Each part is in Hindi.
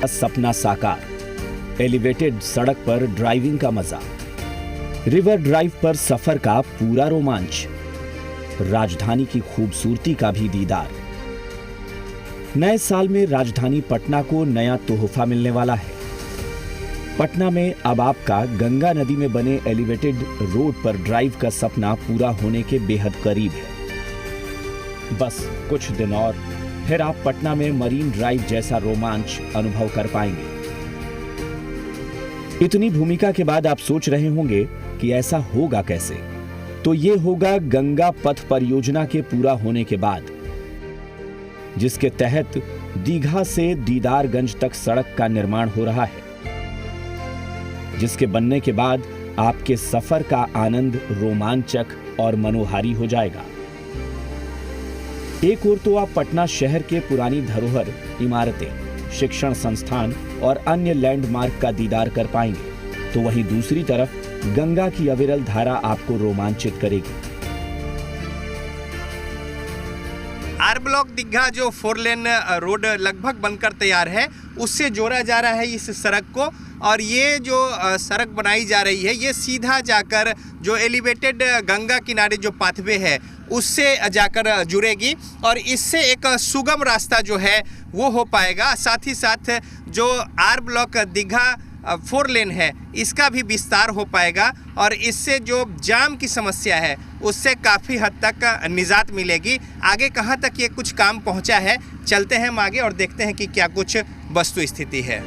सपना साकार, एलिवेटेड सड़क पर ड्राइविंग का मजा, रिवर ड्राइव पर सफर का पूरा रोमांच, राजधानी की खूबसूरती का भी दीदार। नए साल में राजधानी पटना को नया तोहफा मिलने वाला है। पटना में अब आपका गंगा नदी में बने एलिवेटेड रोड पर ड्राइव का सपना पूरा होने के बेहद करीब है। बस कुछ दिन और फिर आप पटना में मरीन ड्राइव जैसा रोमांच अनुभव कर पाएंगे। इतनी भूमिका के बाद आप सोच रहे होंगे कि ऐसा होगा कैसे? तो ये होगा गंगा पथ परियोजना के पूरा होने के बाद, जिसके तहत दीघा से दीदारगंज तक सड़क का निर्माण हो रहा है, जिसके बनने के बाद आपके सफर का आनंद रोमांचक और मनोहारी हो जाएगा। एक ओर तो आप पटना शहर के पुरानी धरोहर, इमारतें, शिक्षण संस्थान और अन्य लैंडमार्क का दीदार कर पाएंगे, तो वहीं दूसरी तरफ गंगा की अविरल धारा आपको रोमांचित करेगी। आर ब्लॉक दीघा जो 4 लेन रोड लगभग बनकर तैयार है, उससे जोड़ा जा रहा है इस सड़क को। और ये जो सड़क बनाई जा रही है, ये सीधा जाकर जो एलिवेटेड गंगा किनारे जो पाथवे है उससे जाकर जुड़ेगी और इससे एक सुगम रास्ता जो है वो हो पाएगा। साथ ही साथ जो आर ब्लॉक दीघा 4 लेन है, इसका भी विस्तार हो पाएगा और इससे जो जाम की समस्या है उससे काफ़ी हद तक निजात मिलेगी। आगे कहाँ तक ये कुछ काम पहुँचा है, चलते हैं हम आगे और देखते हैं कि क्या कुछ वस्तु स्थिति है।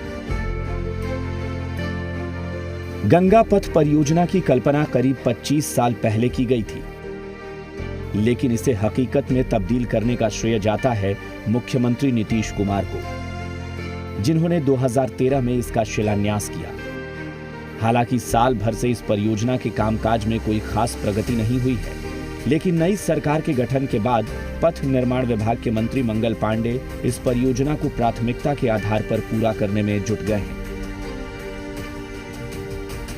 गंगा पथ परियोजना की कल्पना करीब 25 साल पहले की गई थी, लेकिन इसे हकीकत में तब्दील करने का श्रेय जाता है मुख्यमंत्री नीतीश कुमार को, जिन्होंने 2013 में इसका शिलान्यास किया। हालांकि साल भर से इस परियोजना के कामकाज में कोई खास प्रगति नहीं हुई है, लेकिन नई सरकार के गठन के बाद पथ निर्माण विभाग के मंत्री मंगल पांडे इस परियोजना को प्राथमिकता के आधार पर पूरा करने में जुट गए हैं।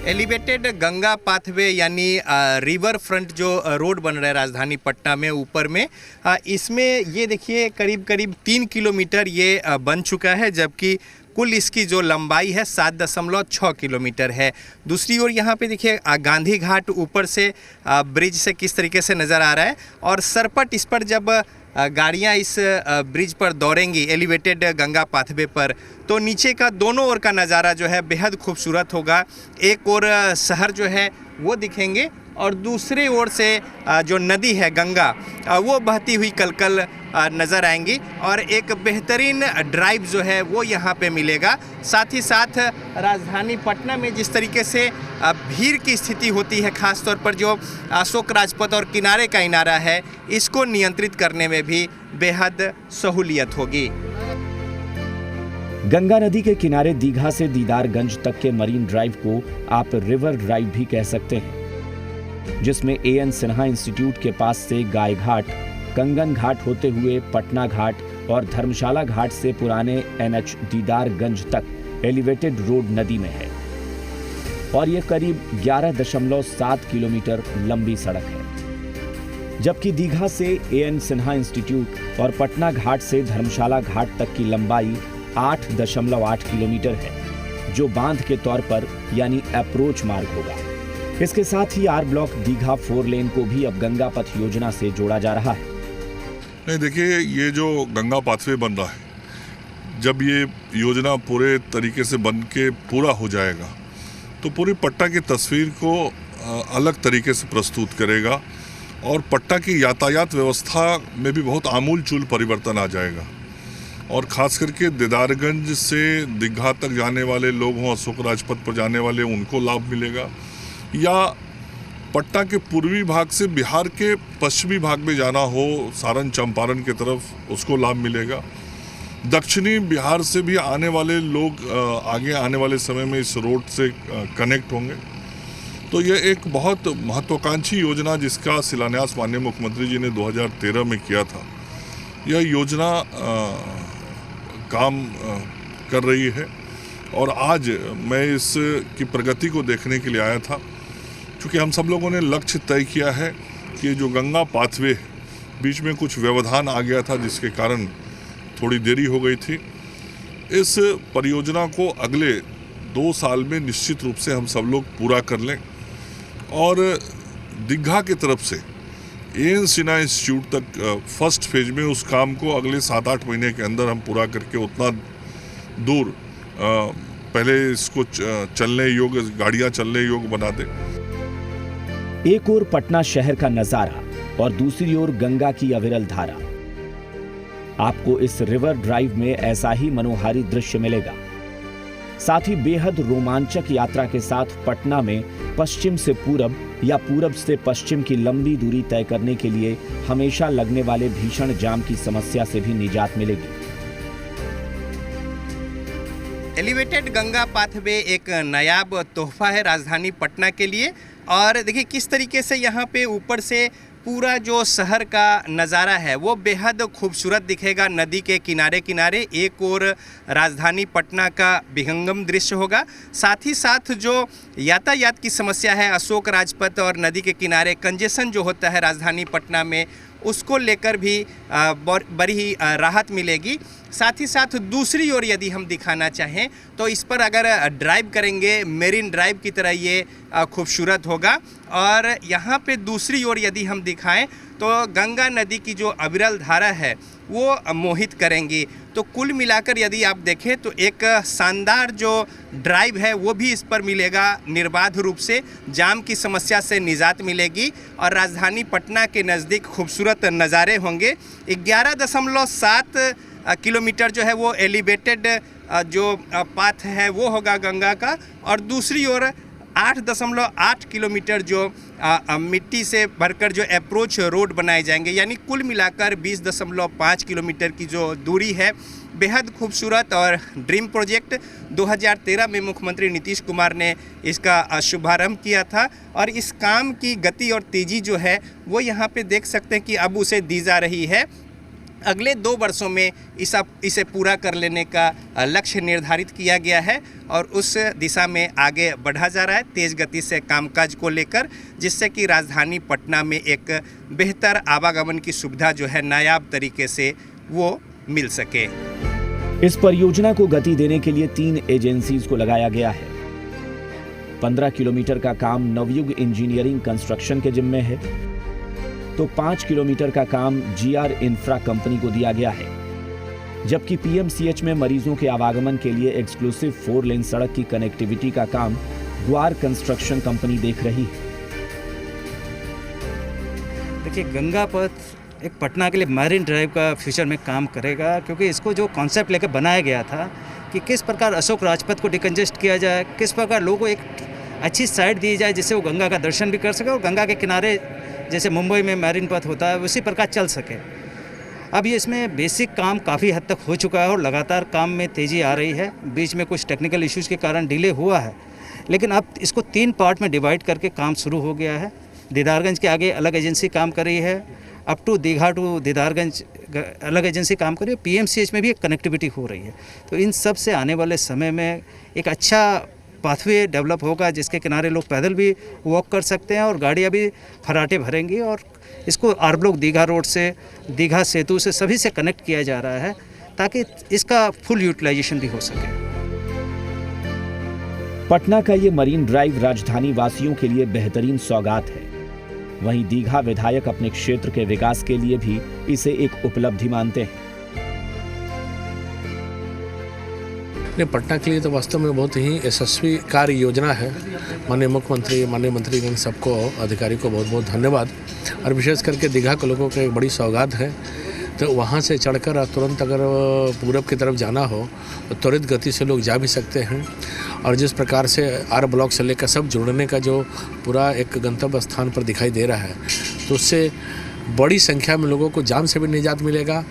एलिवेटेड गंगा पाथवे यानी रिवर फ्रंट जो रोड बन रहा है राजधानी पटना में ऊपर में, इसमें ये देखिए करीब 3 किलोमीटर ये बन चुका है, जबकि कुल इसकी जो लंबाई है 7.6 किलोमीटर है। दूसरी ओर यहाँ पे देखिए गांधी घाट ऊपर से ब्रिज से किस तरीके से नज़र आ रहा है और सरपट इस पर जब गाड़ियाँ इस ब्रिज पर दौड़ेंगी एलिवेटेड गंगा पाथवे पर, तो नीचे का दोनों ओर का नज़ारा जो है बेहद खूबसूरत होगा। एक ओर शहर जो है वो दिखेंगे और दूसरे ओर से जो नदी है गंगा, वो बहती हुई कलकल नज़र आएंगी और एक बेहतरीन ड्राइव जो है वो यहाँ पे मिलेगा। साथ ही साथ राजधानी पटना में जिस तरीके से भीड़ की स्थिति होती है, ख़ास तौर पर जो अशोक राजपथ और किनारे का इनारा है, इसको नियंत्रित करने में भी बेहद सहूलियत होगी। गंगा नदी के किनारे दीघा से दीदारगंज तक के मरीन ड्राइव को आप रिवर ड्राइव भी कह सकते हैं, जिसमें एएन सिन्हा इंस्टीट्यूट के पास से गाय घाट, कंगन घाट होते हुए पटना घाट और धर्मशाला घाट से पुराने एनएच दीदारगंज तक एलिवेटेड रोड नदी में है और यह करीब 11.7 किलोमीटर लंबी सड़क है। जबकि दीघा से एएन सिन्हा इंस्टीट्यूट और पटना घाट से धर्मशाला घाट तक की लंबाई 8.8 किलोमीटर है, जो बांध के तौर पर यानी अप्रोच मार्ग होगा। इसके साथ ही आर ब्लॉक दीघा 4 लेन को भी अब गंगा पथ योजना से जोड़ा जा रहा है। नहीं, देखिए, ये जो गंगा पाथवे बन रहा है, जब ये योजना पूरे तरीके से बन के पूरा हो जाएगा तो पूरी पटना की तस्वीर को अलग तरीके से प्रस्तुत करेगा और पटना की यातायात व्यवस्था में भी बहुत आमूल-चूल परिवर्तन आ जाएगा। और ख़ास करके दीदारगंज से दीघा तक जाने वाले लोग हों, अशोक राजपथ पर जाने वाले, उनको लाभ मिलेगा, या पटना के पूर्वी भाग से बिहार के पश्चिमी भाग में जाना हो, सारण चंपारण की तरफ, उसको लाभ मिलेगा। दक्षिणी बिहार से भी आने वाले लोग आगे आने वाले समय में इस रोड से कनेक्ट होंगे। तो ये एक बहुत महत्वाकांक्षी योजना, जिसका शिलान्यास माननीय मुख्यमंत्री जी ने 2013 में किया था, यह योजना काम कर रही है। और आज मैं इसकी प्रगति को देखने के लिए आया था, क्योंकि हम सब लोगों ने लक्ष्य तय किया है कि जो गंगा पाथवे, बीच में कुछ व्यवधान आ गया था जिसके कारण थोड़ी देरी हो गई थी। इस परियोजना को अगले 2 साल में निश्चित रूप से हम सब लोग पूरा कर लें और दीघा की तरफ से एएन सिन्हा इंस्टीट्यूट तक फर्स्ट फेज में उस काम को अगले 7-8 महीने के अंदर हम पूरा करके उतना दूर पहले इसको चलने योग्य, गाड़ियाँ चलने योग्य बना दें। एक ओर पटना शहर का नजारा और दूसरी ओर गंगा की अविरल धारा। आपको इस रिवर ड्राइव में ऐसा ही मनोहारी दृश्य मिलेगा। साथ ही बेहद रोमांचक यात्रा के साथ पटना में पश्चिम से पूरब या पूरब से पश्चिम की लंबी दूरी तय करने के लिए हमेशा लगने वाले भीषण जाम की समस्या से भी निजात मिलेगी। एलिवेटेड गंगा पाथवे एक नायाब तोहफा है राजधानी पटना के लिए। और देखिए किस तरीके से यहाँ पे ऊपर से पूरा जो शहर का नज़ारा है वो बेहद खूबसूरत दिखेगा। नदी के किनारे किनारे एक और राजधानी पटना का विहंगम दृश्य होगा। साथ ही साथ जो यातायात की समस्या है, अशोक राजपथ और नदी के किनारे कंजेशन जो होता है राजधानी पटना में, उसको लेकर भी बड़ी ही राहत मिलेगी। साथ ही साथ दूसरी ओर यदि हम दिखाना चाहें तो इस पर अगर ड्राइव करेंगे मेरीन ड्राइव की तरह ये खूबसूरत होगा। और यहाँ पे दूसरी ओर यदि हम दिखाएं तो गंगा नदी की जो अविरल धारा है वो मोहित करेंगी। तो कुल मिलाकर यदि आप देखें तो एक शानदार जो ड्राइव है वो भी इस पर मिलेगा। निर्बाध रूप से जाम की समस्या से निजात मिलेगी और राजधानी पटना के नज़दीक खूबसूरत नज़ारे होंगे। 11.7 किलोमीटर जो है वो एलिवेटेड जो पाथ है वो होगा गंगा का, और दूसरी ओर 8.8 किलोमीटर जो मिट्टी से भरकर जो अप्रोच रोड बनाए जाएंगे। यानी कुल मिलाकर 20.5 किलोमीटर की जो दूरी है, बेहद खूबसूरत और ड्रीम प्रोजेक्ट। 2013 में मुख्यमंत्री नीतीश कुमार ने इसका शुभारंभ किया था और इस काम की गति और तेज़ी जो है वो यहाँ पे देख सकते हैं कि अब उसे दी जा रही है। अगले 2 वर्षों में इसे पूरा कर लेने का लक्ष्य निर्धारित किया गया है और उस दिशा में आगे बढ़ा जा रहा है तेज़ गति से कामकाज को लेकर, जिससे कि राजधानी पटना में एक बेहतर आवागमन की सुविधा जो है नायाब तरीके से वो मिल सके। इस परियोजना को गति देने के लिए 3 एजेंसीज को लगाया गया है। 15 किलोमीटर का काम नवयुग इंजीनियरिंग कंस्ट्रक्शन के जिम्मे है, तो 5 किलोमीटर का काम जीआर इंफ्रा कंपनी को दिया गया है। जबकि पीएमसीएच में मरीजों के आवागमन के लिए एक्सक्लूसिव 4 लेन सड़क की कनेक्टिविटी का काम ग्वार कंस्ट्रक्शन कंपनी देख रही है। देखिए, गंगा पथ एक पटना के लिए मैरीन ड्राइव का फ्यूचर में काम करेगा, क्योंकि इसको जो कॉन्सेप्ट लेकर बनाया गया था कि किस प्रकार अशोक राजपथ को डिकंजेस्ट किया जाए, किस प्रकार लोगों को एक अच्छी साइड दी जाए जिससे वो गंगा का दर्शन भी कर सके और गंगा के किनारे जैसे मुंबई में मैरीन पथ होता है उसी प्रकार चल सके। अब ये इसमें बेसिक काम काफ़ी हद तक हो चुका है और लगातार काम में तेज़ी आ रही है। बीच में कुछ टेक्निकल इश्यूज़ के कारण डिले हुआ है, लेकिन अब इसको 3 पार्ट में डिवाइड करके काम शुरू हो गया है। दीदारगंज के आगे अलग एजेंसी काम कर रही है, up to Digha to Didarganj अलग एजेंसी काम कर रही है, पीएमसीएच में भी एक कनेक्टिविटी हो रही है। तो इन सब से आने वाले समय में एक अच्छा पाथवे डेवलप होगा जिसके किनारे लोग पैदल भी वॉक कर सकते हैं और गाड़ियाँ भी फराटे भरेंगी, और इसको आर ब्लॉक दीघा रोड से, दीघा सेतु से सभी से कनेक्ट किया जा रहा है ताकि इसका फुल यूटिलाइजेशन भी हो सके। पटना का ये मरीन ड्राइव राजधानी वासियों के लिए बेहतरीन सौगात है। वहीं दीघा विधायक अपने क्षेत्र के विकास के लिए भी इसे एक उपलब्धि मानते हैं। पटना के लिए तो वास्तव में बहुत ही यशस्वी कार्य योजना है। माननीय मुख्यमंत्री, माननीय मंत्रीगण, सबको, अधिकारी को बहुत बहुत धन्यवाद। और विशेष करके दीघा के लोगों को एक बड़ी सौगात है। तो वहाँ से चढ़कर तुरंत अगर पूरब की तरफ जाना हो तो त्वरित गति से लोग जा भी सकते हैं। और जिस प्रकार से आर ब्लॉक से लेकर सब जुड़ने का जो पूरा एक गंतव्य स्थान पर दिखाई दे रहा है, तो उससे बड़ी संख्या में लोगों को जाम से भी निजात मिलेगा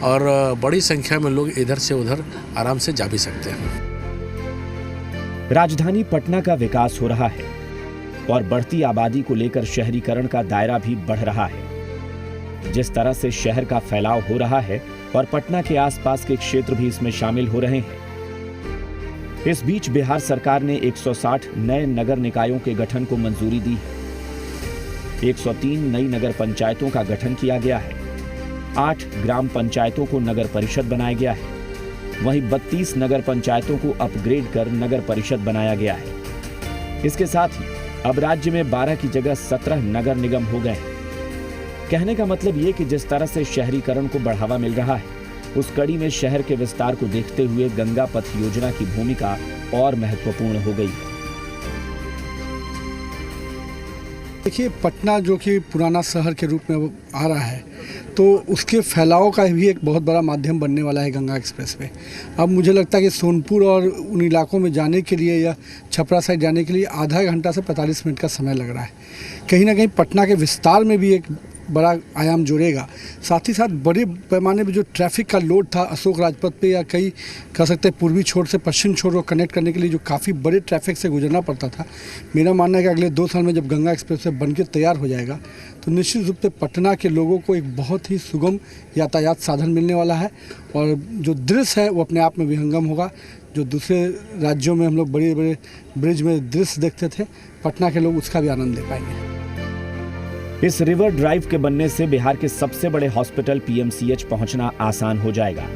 और बड़ी संख्या में लोग इधर से उधर आराम से जा भी सकते हैं। राजधानी पटना का विकास हो रहा है और बढ़ती आबादी को लेकर शहरीकरण का दायरा भी बढ़ रहा है। जिस तरह से शहर का फैलाव हो रहा है और पटना के आसपास के क्षेत्र भी इसमें शामिल हो रहे हैं। इस बीच बिहार सरकार ने 160 नए नगर निकायों के गठन को मंजूरी दी है। 103 नई नगर पंचायतों का गठन किया गया है। 8 ग्राम पंचायतों को नगर परिषद बनाया गया है। वहीं 32 नगर पंचायतों को अपग्रेड कर नगर परिषद बनाया गया है। इसके साथ ही अब राज्य में 12 की जगह 17 नगर निगम हो गए हैं। कहने का मतलब ये कि जिस तरह से शहरीकरण को बढ़ावा मिल रहा है, उस कड़ी में शहर के विस्तार को देखते हुए गंगा पथ योजना की भूमिका और महत्वपूर्ण हो गई है। देखिए, पटना जो कि पुराना शहर के रूप में आ रहा है, तो उसके फैलाव का भी एक बहुत बड़ा माध्यम बनने वाला है गंगा एक्सप्रेस वे। अब मुझे लगता है कि सोनपुर और उन इलाकों में जाने के लिए या छपरा साइड जाने के लिए आधा घंटा से 45 मिनट का समय लग रहा है। कहीं ना कहीं पटना के विस्तार में भी एक बड़ा आयाम जोड़ेगा। साथ ही साथ बड़े पैमाने पे जो ट्रैफिक का लोड था अशोक राजपथ पे, या कई कह सकते हैं पूर्वी छोर से पश्चिम छोर को कनेक्ट करने के लिए जो काफ़ी बड़े ट्रैफिक से गुजरना पड़ता था, मेरा मानना है कि अगले 2 साल में जब गंगा एक्सप्रेस वे बन के तैयार हो जाएगा तो निश्चित रूप से पटना के लोगों को एक बहुत ही सुगम यातायात साधन मिलने वाला है। और जो दृश्य है वो अपने आप में विहंगम होगा। जो दूसरे राज्यों में हम लोग बड़े बड़े ब्रिज में दृश्य देखते थे, पटना के लोग उसका भी आनंद ले पाएंगे। इस रिवर ड्राइव के बनने से बिहार के सबसे बड़े हॉस्पिटल पीएमसीएच पहुंचना आसान हो जाएगा।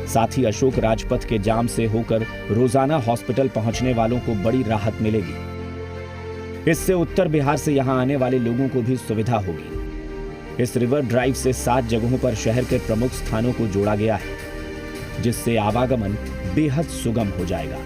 साथ ही अशोक राजपथ के जाम से होकर रोजाना हॉस्पिटल पहुंचने वालों को बड़ी राहत मिलेगी। इससे उत्तर बिहार से यहां आने वाले लोगों को भी सुविधा होगी। इस रिवर ड्राइव से 7 जगहों पर शहर के प्रमुख स्थानों को जोड़ा गया है, जिससे आवागमन बेहद सुगम हो जाएगा।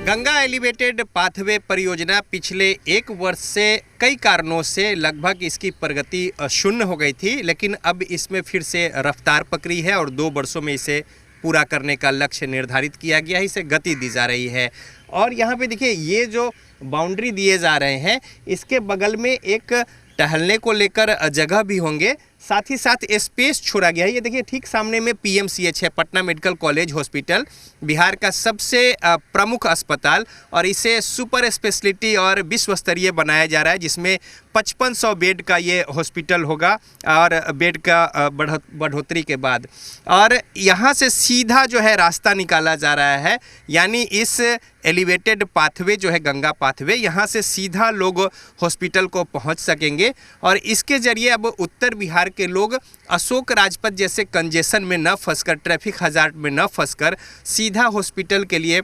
गंगा एलिवेटेड पाथवे परियोजना पिछले 1 वर्ष से कई कारणों से लगभग इसकी प्रगति शून्य हो गई थी, लेकिन अब इसमें फिर से रफ्तार पकड़ी है और 2 वर्षों में इसे पूरा करने का लक्ष्य निर्धारित किया गया है। इसे गति दी जा रही है। और यहाँ पे देखिए, ये जो बाउंड्री दिए जा रहे हैं, इसके बगल में एक टहलने को लेकर जगह भी होंगे। साथ ही साथ स्पेस छोड़ा गया है। ये देखिए, ठीक सामने में पीएमसीएच है, Patna medical college hospital, Bihar का सबसे प्रमुख अस्पताल, और इसे सुपर स्पेशलिटी और विश्व स्तरीय बनाया जा रहा है, जिसमें 5500 बेड का ये हॉस्पिटल होगा और बेड का बढ़ोतरी के बाद। और यहाँ से सीधा जो है रास्ता निकाला जा रहा है, यानी इस एलिवेटेड पाथवे जो है गंगा पाथवे, यहाँ से सीधा लोग हॉस्पिटल को पहुँच सकेंगे। और इसके जरिए अब उत्तर बिहार के लोग अशोक राजपथ जैसे कंजेशन में न फंसकर, ट्रैफिक हजार्ड में न फंसकर सीधा हॉस्पिटल के लिए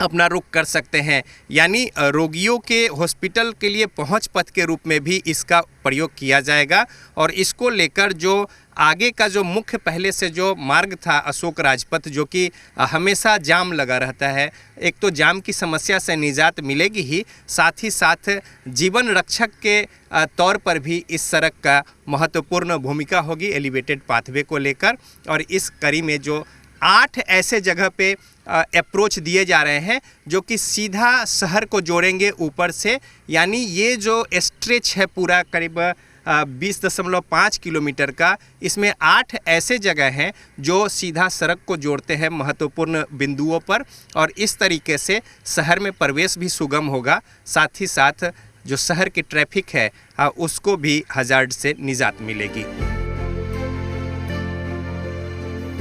अपना रुख कर सकते हैं। यानी रोगियों के हॉस्पिटल के लिए पहुंच पथ के रूप में भी इसका प्रयोग किया जाएगा। और इसको लेकर जो आगे का जो मुख्य पहले से जो मार्ग था अशोक राजपथ, जो कि हमेशा जाम लगा रहता है, एक तो जाम की समस्या से निजात मिलेगी ही, साथ ही साथ जीवन रक्षक के तौर पर भी इस सड़क का महत्वपूर्ण भूमिका होगी एलिवेटेड पाथवे को लेकर। और इस कड़ी में जो 8 ऐसे जगह पे अप्रोच दिए जा रहे हैं जो कि सीधा शहर को जोड़ेंगे ऊपर से। यानी ये जो स्ट्रेच है पूरा करीब 20.5 किलोमीटर का, इसमें 8 ऐसे जगह हैं जो सीधा सड़क को जोड़ते हैं महत्वपूर्ण बिंदुओं पर। और इस तरीके से शहर में प्रवेश भी सुगम होगा, साथ ही साथ जो शहर की ट्रैफिक है उसको भी हजार्ड से निजात मिलेगी।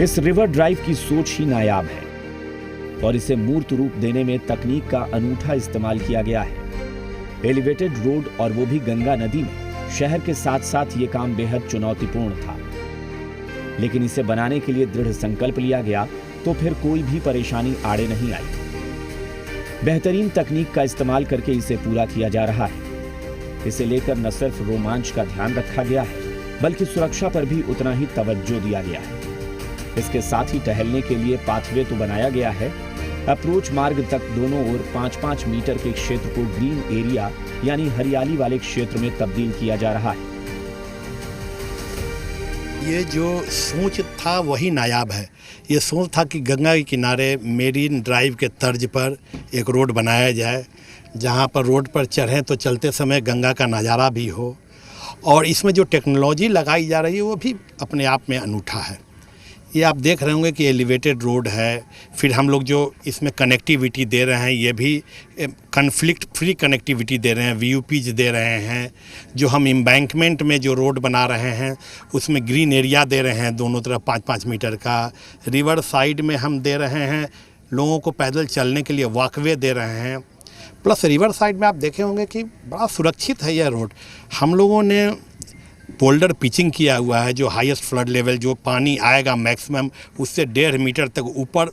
इस रिवर ड्राइव की सोच ही नायाब है और इसे मूर्त रूप देने में तकनीक का अनूठा इस्तेमाल किया गया है। एलिवेटेड रोड, और वो भी गंगा नदी में, शहर के साथ साथ ये काम बेहद चुनौतीपूर्ण था, लेकिन इसे बनाने के लिए दृढ़ संकल्प लिया गया तो फिर कोई भी परेशानी आड़े नहीं आई। बेहतरीन तकनीक का इस्तेमाल करके इसे पूरा किया जा रहा है। इसे लेकर न सिर्फ रोमांच का ध्यान रखा गया है, बल्कि सुरक्षा पर भी उतना ही तवज्जो दिया गया है। इसके साथ ही टहलने के लिए पाथवे तो बनाया गया है, अप्रोच मार्ग तक दोनों ओर 5-5 मीटर के क्षेत्र को ग्रीन एरिया यानी हरियाली वाले क्षेत्र में तब्दील किया जा रहा है। ये जो सोच था वही नायाब है। ये सोच था कि गंगा के किनारे मेरीन ड्राइव के तर्ज पर एक रोड बनाया जाए, जहाँ पर रोड पर चढ़ें तो चलते समय गंगा का नज़ारा भी हो। और इसमें जो टेक्नोलॉजी लगाई जा रही है वो भी अपने आप में अनूठा है। ये आप देख रहे होंगे कि एलिवेटेड रोड है, फिर हम लोग जो इसमें कनेक्टिविटी दे रहे हैं ये भी कन्फ्लिक्ट फ्री कनेक्टिविटी दे रहे हैं, वीयूपीज दे रहे हैं। जो हम एम्बैंकमेंट में जो रोड बना रहे हैं उसमें ग्रीन एरिया दे रहे हैं दोनों तरफ 5-5 मीटर का। रिवर साइड में हम दे रहे हैं लोगों को पैदल चलने के लिए वॉकवे दे रहे हैं। प्लस रिवर साइड में आप देखे होंगे कि बड़ा सुरक्षित है यह रोड। हम लोगों ने पोल्डर पिचिंग किया हुआ है, जो हाईएस्ट फ्लड लेवल जो पानी आएगा मैक्सिमम उससे 1.5 मीटर तक ऊपर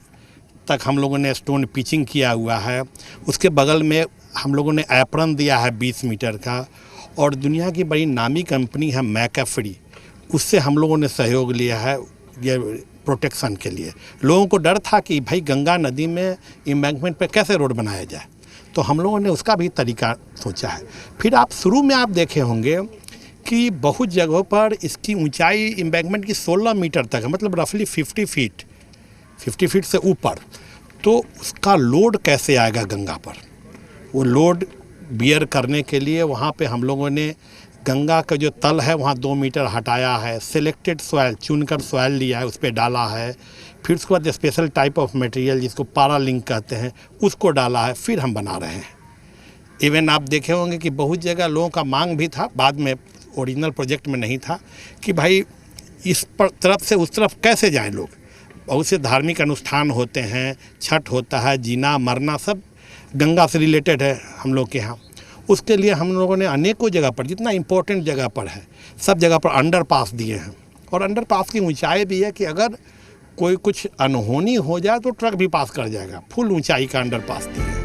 तक हम लोगों ने स्टोन पिचिंग किया हुआ है। उसके बगल में हम लोगों ने एप्रन दिया है 20 मीटर का, और दुनिया की बड़ी नामी कंपनी है मैकाफरी, उससे हम लोगों ने सहयोग लिया है ये प्रोटेक्शन के लिए। लोगों को डर था कि भाई गंगा नदी में एम्बैंकमेंट पे कैसे रोड बनाया जाए, तो हम लोगों ने उसका भी तरीका सोचा है। फिर आप शुरू में आप देखे होंगे कि बहुत जगहों पर इसकी ऊंचाई एम्बैंकमेंट की 16 मीटर तक है, मतलब रफली 50 फीट से ऊपर। तो उसका लोड कैसे आएगा गंगा पर, वो लोड बियर करने के लिए वहाँ पे हम लोगों ने गंगा का जो तल है वहाँ 2 मीटर हटाया है, सिलेक्टेड सॉयल चुनकर सॉयल लिया है, उस पर डाला है। फिर उसके बाद स्पेशल टाइप ऑफ मटेरियल जिसको पारालिंक कहते हैं उसको डाला है, फिर हम बना रहे हैं। इवन आप देखे होंगे कि बहुत जगह लोगों का मांग भी था, बाद में ओरिजिनल प्रोजेक्ट में नहीं था, कि भाई इस तरफ से उस तरफ कैसे जाएं लोग। बहुत से धार्मिक अनुष्ठान होते हैं, छठ होता है, जीना मरना सब गंगा से रिलेटेड है हम लोग के यहाँ। उसके लिए हम लोगों ने अनेकों जगह पर, जितना इम्पोर्टेंट जगह पर है सब जगह पर अंडरपास दिए हैं। और अंडरपास की ऊंचाई भी है कि अगर कोई कुछ अनहोनी हो जाए तो ट्रक भी पास कर जाएगा, फुल ऊंचाई का अंडरपास दिए हैं।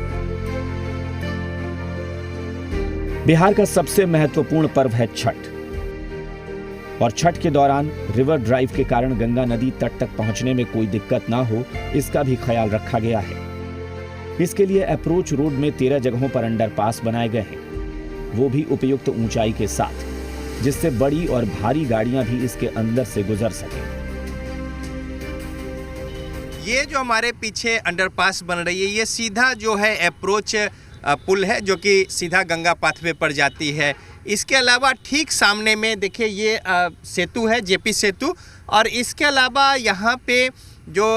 बिहार का सबसे महत्वपूर्ण पर्व है छठ, और छठ के दौरान रिवर ड्राइव के कारण गंगा नदी तट तक पहुंचने में कोई दिक्कत ना हो, इसका भी ख्याल रखा गया है। इसके लिए अप्रोच रोड में 13 जगहों पर अंडरपास बनाए गए हैं, वो भी उपयुक्त ऊंचाई के साथ, जिससे बड़ी और भारी गाड़ियां भी इसके अंदर से गुजर सकें। ये जो हमारे पीछे अंडरपास बन रही है, ये सीधा जो है अप्रोच पुल है, जो कि सीधा गंगा पाथवे पर जाती है। इसके अलावा ठीक सामने में देखिए ये सेतु है, जेपी सेतु, और इसके अलावा यहाँ पे जो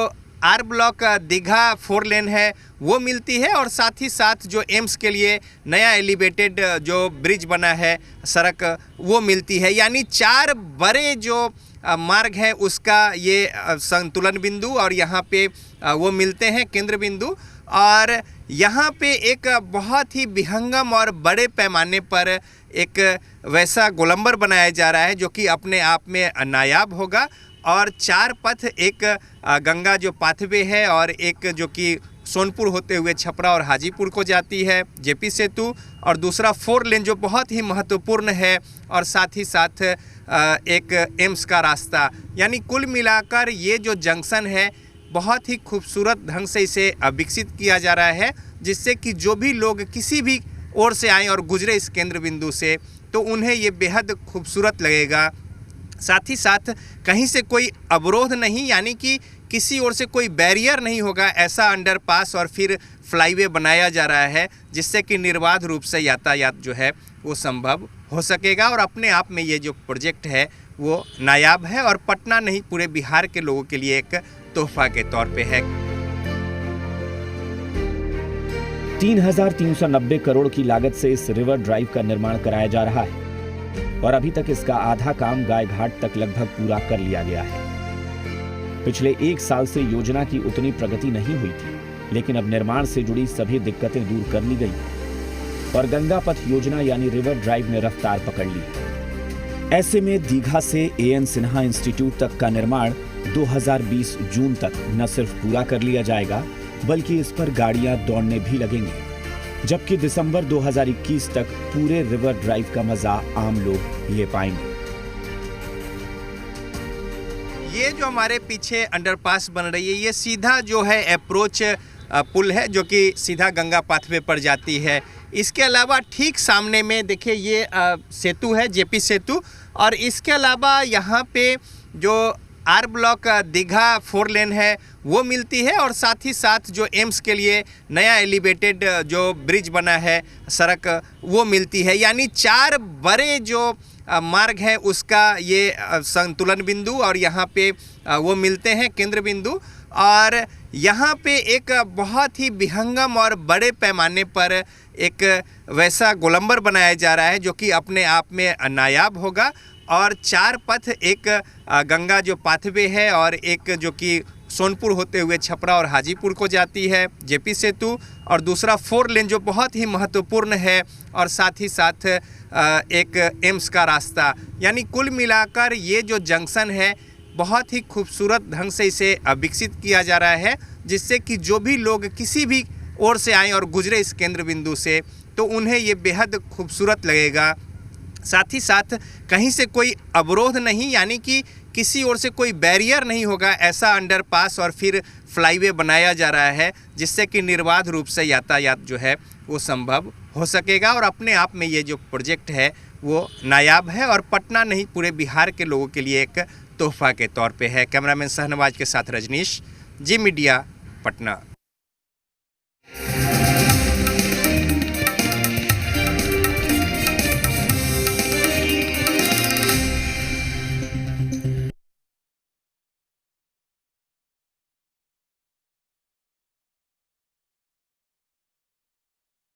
आर ब्लॉक दीघा 4 लेन है वो मिलती है, और साथ ही साथ जो एम्स के लिए नया एलिवेटेड जो ब्रिज बना है सड़क वो मिलती है। यानी 4 बड़े जो मार्ग है उसका ये संतुलन बिंदु, और यहाँ पे वो मिलते हैं केंद्र बिंदु। और यहाँ पे एक बहुत ही विहंगम और बड़े पैमाने पर एक वैसा गोलंबर बनाया जा रहा है जो कि अपने आप में नायाब होगा। और 4 पथ, एक गंगा जो पाथवे है, और एक जो कि सोनपुर होते हुए छपरा और हाजीपुर को जाती है जेपी सेतु, और दूसरा 4 लेन जो बहुत ही महत्वपूर्ण है, और साथ ही साथ एक एम्स का रास्ता। यानी कुल मिलाकर ये जो जंक्शन है बहुत ही खूबसूरत ढंग से इसे विकसित किया जा रहा है, जिससे कि जो भी लोग किसी भी ओर से आएँ और गुजरे इस केंद्र बिंदु से तो उन्हें ये बेहद खूबसूरत लगेगा। साथ ही साथ कहीं से कोई अवरोध नहीं, यानी कि किसी ओर से कोई बैरियर नहीं होगा, ऐसा अंडरपास और फिर फ्लाईवे बनाया जा रहा है, जिससे कि निर्बाध रूप से यातायात जो है वो संभव हो सकेगा। और अपने आप में ये जो प्रोजेक्ट है वो नायाब है, और पटना नहीं पूरे बिहार के लोगों के लिए एक तोहफा के तौर पे है। 3,390 करोड़ की लागत से इस रिवर ड्राइव का निर्माण कराया जा रहा है, और अभी तक इसका आधा काम गायघाट तक लगभग पूरा कर लिया गया है। पिछले 1 साल से योजना की उतनी प्रगति नहीं हुई थी, लेकिन अब निर्माण से जुड़ी सभी दिक्कतें दूर कर ली गई और गंगा पथ योजना यानी रिवर ड्राइव ने रफ्तार पकड़ ली। ऐसे में दीघा से एएन सिन्हा इंस्टीट्यूट तक का निर्माण 2020 जून तक न सिर्फ पूरा कर लिया जाएगा, बल्कि इस पर गाड़ियां दौड़ने भी लगेंगी, जबकि दिसंबर 2021 तक पूरे रिवर ड्राइव का मजा आम लोग ले पाएंगे। ये जो हमारे पीछे अंडरपास बन रही है, ये सीधा जो है अप्रोच पुल है, जो कि सीधा गंगा पाथवे पर जाती है। इसके अलावा ठीक सामने में देखिए ये सेतु है, जेपी सेतु, और इसके अलावा यहाँ पे जो आर ब्लॉक दीघा 4 लेन है वो मिलती है, और साथ ही साथ जो एम्स के लिए नया एलिवेटेड जो ब्रिज बना है सड़क वो मिलती है। यानी 4 बड़े जो मार्ग है उसका ये संतुलन बिंदु, और यहाँ पे वो मिलते हैं केंद्र बिंदु। और यहाँ पे एक बहुत ही विहंगम और बड़े पैमाने पर एक वैसा गोलंबर बनाया जा रहा है जो कि अपने आप में नायाब होगा। और 4 पथ, एक गंगा जो पाथवे है, और एक जो कि सोनपुर होते हुए छपरा और हाजीपुर को जाती है जेपी सेतु, और दूसरा 4 लेन जो बहुत ही महत्वपूर्ण है, और साथ ही साथ एक एम्स का रास्ता। यानी कुल मिलाकर ये जो जंक्शन है बहुत ही खूबसूरत ढंग से इसे विकसित किया जा रहा है, जिससे कि जो भी लोग किसी भी ओर से आएँ और गुजरे इस केंद्र बिंदु से तो उन्हें ये बेहद खूबसूरत लगेगा। साथ ही साथ कहीं से कोई अवरोध नहीं, यानी कि किसी ओर से कोई बैरियर नहीं होगा। ऐसा अंडरपास और फिर फ्लाईवे बनाया जा रहा है जिससे कि निर्बाध रूप से यातायात जो है वो संभव हो सकेगा। और अपने आप में ये जो प्रोजेक्ट है वो नायाब है और पटना नहीं पूरे बिहार के लोगों के लिए एक तोहफा के तौर पे है। कैमरामैन शहनवाज के साथ रजनीश, जी मीडिया, पटना।